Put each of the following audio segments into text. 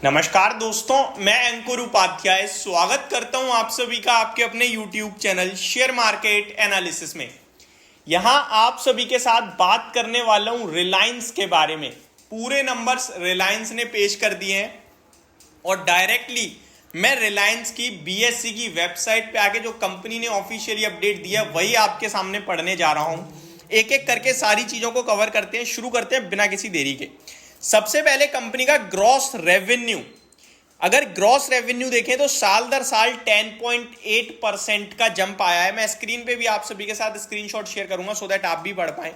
नमस्कार दोस्तों, मैं अंकुर उपाध्याय स्वागत करता हूं आप सभी का आपके अपने YouTube channel share market analysis में। यहां आप सभी के साथ बात करने वाला हूं रिलायंस के बारे में। पूरे नंबर्स रिलायंस ने पेश कर दिए हैं और डायरेक्टली मैं रिलायंस की BSE की वेबसाइट पे आके जो कंपनी ने ऑफिशियली अपडेट दिया वही आपके सामने पढ़ने जा रहा हूं। एक एक करके सारी चीजों को कवर करते हैं। शुरू करते हैं बिना किसी देरी के। सबसे पहले कंपनी का ग्रॉस रेवेन्यू। अगर ग्रॉस रेवेन्यू देखें तो साल दर साल 10.8% का जंप आया है। मैं स्क्रीन पे भी आप सभी के साथ स्क्रीनशॉट शेयर करूंगा सो दैट आप भी पढ़ पाए।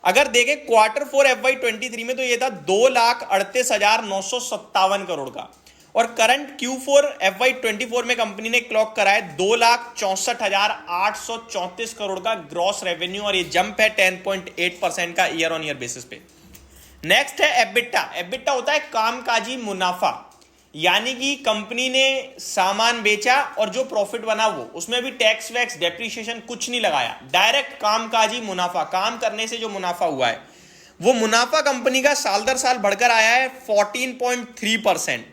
अगर देखें Q4 FY23 में तो ये था 2,38,957 करोड़ का और करंट Q4 FY24 में कंपनी ने क्लॉक करा है 2,64,834 करोड़ का ग्रॉस रेवेन्यू और ये जंप है 10.8% का ईयर ऑन ईयर बेसिस पे। नेक्स्ट है एबिटा। एबिटा होता है कामकाजी मुनाफा, यानी कि कंपनी ने सामान बेचा और जो प्रॉफिट बना वो, उसमें भी टैक्स वैक्स डेप्रीशिएशन कुछ नहीं लगाया, डायरेक्ट कामकाजी मुनाफा, काम करने से जो मुनाफा हुआ है वो मुनाफा कंपनी का साल दर साल बढ़कर आया है 14.3%।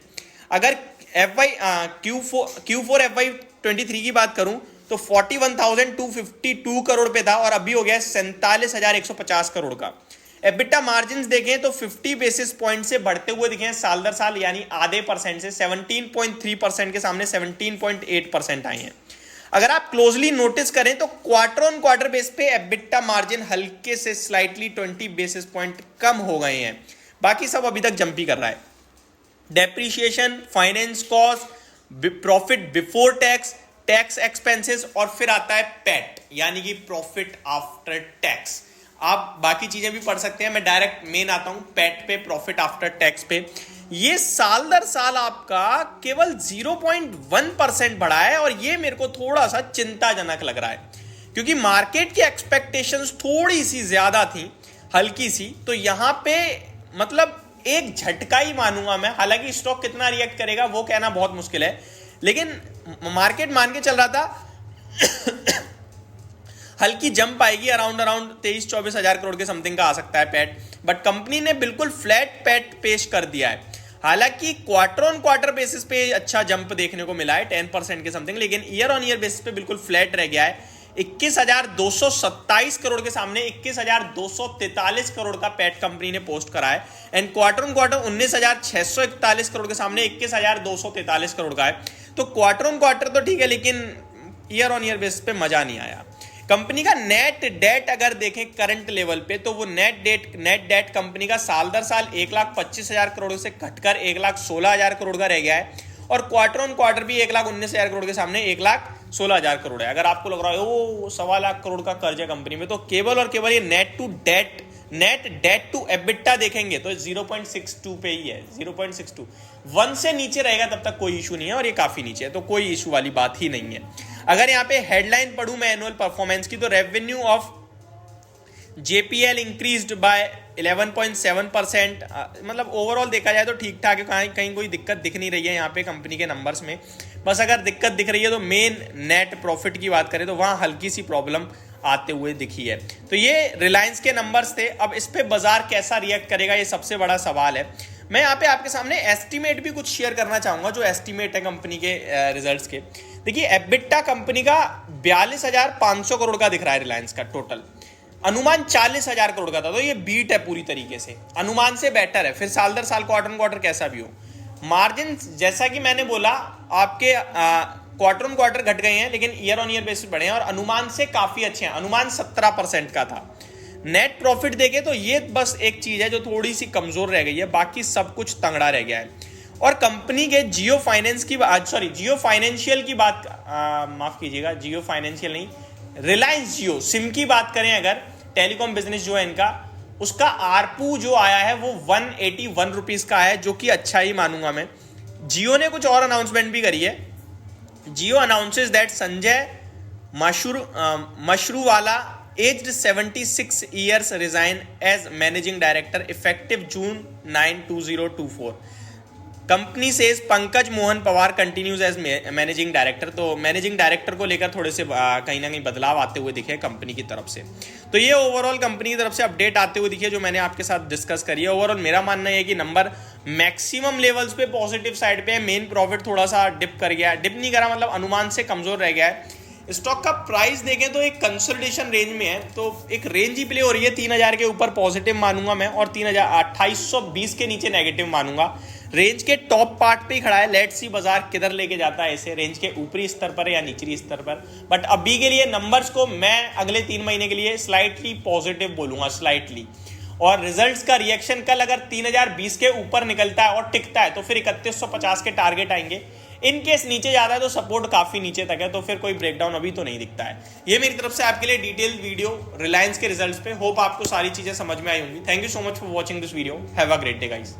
अगर Q4 FY23 की बात करूं तो 41,252 करोड़ पे था और अभी हो गया 47,150 करोड़ का। एबिटा मार्जिन्स देखें तो 50 बेसिस पॉइंट से बढ़ते हुए दिखे साल दर साल, यानी आधे परसेंट से 17.3% के सामने 17.8% आए हैं। अगर आप क्लोजली नोटिस करें तो क्वार्टर ऑन क्वार्टर बेस पे एबिटा मार्जिन हल्के से स्लाइटली 20 बेसिस पॉइंट कम हो गए हैं, बाकी सब अभी तक जंपी कर रहा है। Depreciation, finance cost, profit before tax, tax expenses और फिर आता है पैट यानी कि प्रॉफिट आफ्टर टैक्स। आप बाकी चीजें भी पढ़ सकते हैं, मैं डायरेक्ट मेन आता हूं पैट पे, प्रॉफिट आफ्टर टैक्स पे। ये साल दर साल आपका केवल 0.1% बढ़ा है और ये मेरे को थोड़ा सा चिंताजनक लग रहा है क्योंकि मार्केट की एक्सपेक्टेशंस थोड़ी सी ज्यादा थी, हल्की सी। तो यहां पे मतलब एक झटका ही मानूंगा मैं। हालांकि स्टॉक कितना रिएक्ट करेगा वो कहना बहुत मुश्किल है, लेकिन मार्केट मान के चल रहा था हल्की जंप आएगी, अराउंड 23-24 हजार करोड़ के समथिंग का आ सकता है पैट, बट कंपनी ने बिल्कुल फ्लैट पैट पेश कर दिया है। हालांकि क्वार्टर ऑन क्वार्टर बेसिस पे अच्छा जंप देखने को मिला है 10% के समथिंग, लेकिन ईयर ऑन ईयर बेसिस पे बिल्कुल फ्लैट रह गया है। 21,227 करोड़ के सामने 21,243 करोड़ का पैट कंपनी ने पोस्ट करा है and quarter on quarter 19,641 crore के सामने 21,243 करोड़ का है। तो क्वार्टर ऑन क्वार्टर तो ठीक है, लेकिन ईयर ऑन ईयर बेसिस पे मजा नहीं आया। कंपनी का नेट डेट अगर देखें करंट लेवल पे तो वो नेट डेट कंपनी का साल दर साल 1,25,000 करोड़ से घटकर 1,16,000 करोड़ का रह गया है और क्वार्टर ऑन क्वार्टर भी 1,19,000 करोड़ के सामने 1,16,000 करोड़ है। अगर आपको लग रहा है ओ 1,25,000 करोड़ का कर्ज है कंपनी में, तो केवल और केवल ये नेट डेट टू एबिटा देखेंगे तो 0.62 पे ही है। 0.62 1 से नीचे रहेगा तब तक कोई इशू नहीं है और ये काफी नीचे है, तो कोई इशू वाली बात ही नहीं है। अगर यहाँ पे हेडलाइन पढ़ूं मैं एनुअल परफॉर्मेंस की तो revenue of JPL increased by 11.7%। मतलब ओवरऑल देखा जाए तो ठीक ठाक है, कहीं कोई दिक्कत दिख नहीं रही है यहाँ पे कंपनी के नंबर्स में। बस अगर दिक्कत दिख रही है तो मेन नेट प्रॉफिट की बात करें तो वहाँ हल्की सी प्रॉब्लम आते हुए दिखी है। तो ये रिलायंस के नंबर्स थे। अब इस पे बाजार कैसा रिएक्ट करेगा ये सबसे बड़ा सवाल है। मैं यहाँ पे आपके सामने एस्टीमेट भी कुछ शेयर करना चाहूंगा, जो एस्टीमेट है कंपनी के रिजल्ट्स के। देखिए एबिटा कंपनी का 42,500 करोड़ का दिख रहा है रिलायंस का टोटल, अनुमान 40,000 करोड़ का था, तो ये बीट है पूरी तरीके से, अनुमान से बेटर है। फिर साल दर साल क्वार्टर ऑन क्वार्टर कैसा भी हो, मार्जिन जैसा कि मैंने बोला आपके क्वार्टर ऑन क्वार्टर घट गए हैं लेकिन ईयर ऑन ईयर बेसिस बढ़े हैं और अनुमान से काफी अच्छे हैं। अनुमान 17% का था। नेट प्रॉफिट देखे तो ये बस एक चीज है जो थोड़ी सी कमजोर रह गई है, बाकी सब कुछ तंगड़ा रह गया है। और कंपनी के जियो फाइनेंशियल की बात, माफ कीजिएगा, जियो फाइनेंशियल नहीं, रिलायंस जियो सिम की बात करें अगर, टेलीकॉम बिजनेस जो है इनका, उसका आरपू जो आया है वो 181 रुपीज का है, जो कि अच्छा ही मानूंगा मैं। जियो ने कुछ और अनाउंसमेंट भी करी है। Jio announces that Sanjay Mashruwala aged 76 years resign as managing director effective June 9, 2024. Company says Pankaj Mohan Pawar continues as managing director. तो मैनेजिंग डायरेक्टर को लेकर थोड़े से कहीं ना कहीं बदलाव आते हुए दिखे कंपनी की तरफ से। तो ये ओवरऑल कंपनी की तरफ से अपडेट आते हुए दिखे जो मैंने आपके साथ डिस्कस करी है। ओवरऑल मेरा मानना है कि नंबर मैक्सिमम लेवल्स पे पॉजिटिव साइड पे है, मेन प्रॉफिट थोड़ा सा डिप कर गया है, डिप नहीं करा मतलब अनुमान से कमजोर रह गया है। स्टॉक का प्राइस देखें तो एक कंसोलिडेशन रेंज में है, तो एक रेंज ही प्ले हो रही है। 3000 के ऊपर पॉजिटिव मानूंगा मैं और 2820 के नीचे नेगेटिव मानूंगा। रेंज के टॉप पार्ट पे ही खड़ा है, लेट्स सी बाजार किधर लेके जाता है, ऐसे रेंज के ऊपरी स्तर पर या निचली स्तर पर। बट अभी के लिए नंबर्स को मैं अगले 3 महीने के लिए स्लाइटली पॉजिटिव बोलूंगा, स्लाइटली। और रिजल्ट्स का रिएक्शन कल अगर 3020 के ऊपर निकलता है और टिकता है तो फिर 3150 के टारगेट आएंगे। इन केस नीचे जाता है तो सपोर्ट काफी नीचे तक है, तो फिर कोई ब्रेकडाउन अभी तो नहीं दिखता है। ये मेरी तरफ से आपके लिए डिटेल वीडियो रिलायंस के रिजल्ट्स पे। होप आपको सारी चीजें समझ में आई होंगी। Thank you so much for watching this video. Have a great day guys.